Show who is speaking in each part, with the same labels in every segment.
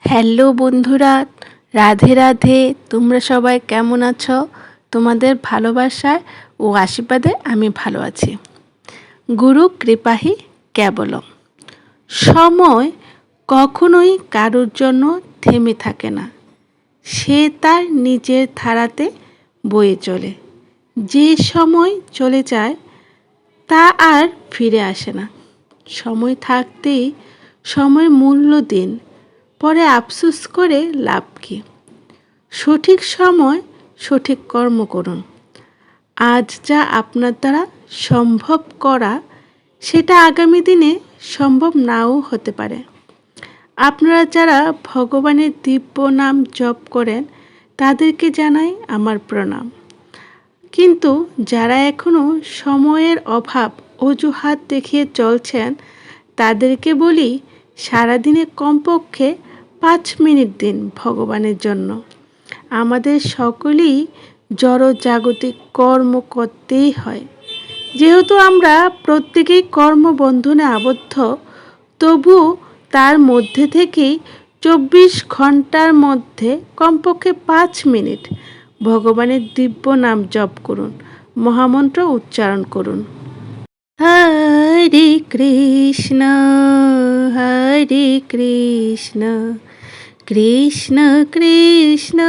Speaker 1: Hello বন্ধুরা, রাধে রাধে। তোমরা সবাই কেমন আছো? তোমাদের ভালোবাসায় ও আশীর্বাদে আমি ভালো আছি। গুরু কৃপাহি কেবলম। সময় কখনোই কারোর জন্য থেমে থাকে না, সে তার নিজের ধারাতে বয়ে চলে। যে সময় চলে যায় তা আর ফিরে আসে না। সময় থাকতেই সময় মূল্য দিন, পরে আফসোস করে লাভ কী? সঠিক সময় সঠিক কর্ম করুন। আজ যা আপনার দ্বারা সম্ভব করা, সেটা আগামী দিনে সম্ভব নাও হতে পারে। আপনারা যারা ভগবানের দিব্য নাম জপ করেন তাদেরকে জানাই আমার প্রণাম। কিন্তু যারা এখনও সময়ের অভাব অজুহাত দেখিয়ে চলছেন তাদেরকে বলি, সারাদিনে কমপক্ষে 5 মিনিট দিন ভগবানের জন্য। আমাদের সকলেই জড়জাগতিক কর্ম করতেই হয়। যেহেতু আমরা প্রত্যেকেই কর্মবন্ধনে আবদ্ধ, তবু তার মধ্যে থেকেই 24 ঘন্টার মধ্যে কমপক্ষে 5 মিনিট ভগবানের দিব্য নাম জপ করুন, মহামন্ত্র উচ্চারণ করুন। হরে কৃষ্ণ হরে কৃষ্ণ কৃষ্ণ কৃষ্ণ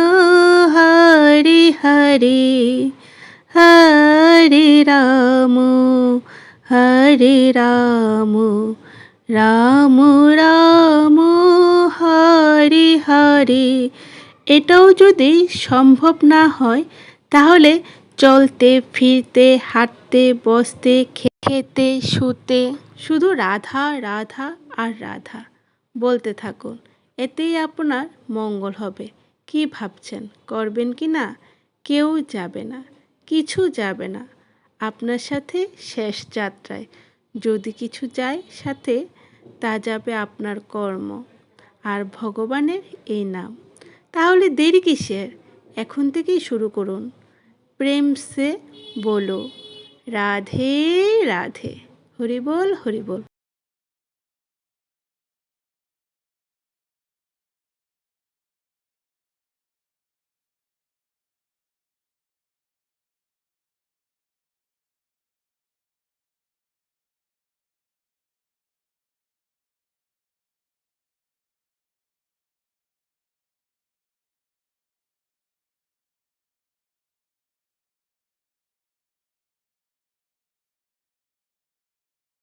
Speaker 1: হরে হরে, হরে রাম রাম রাম হরে হরে। এটাও যদি সম্ভব না হয় তাহলে চলতে ফিরতে হাঁটতে বসতে খেতে শুতে শুধু রাধা রাধা আর রাধা বলতে থাকুন। এতেই আপনার মঙ্গল হবে। কি ভাবছেন, করবেন কি না? কেউ যাবে না, কিছু যাবে না আপনার সাথে শেষ যাত্রায়। যদি কিছু যায় সাথে, তা যাবে আপনার কর্ম আর ভগবানের এই নাম। তাহলে দেরি কিসের? এখন থেকেই শুরু করুন। প্রেম সে বলো রাধে রাধে। হরি বল হরি বল।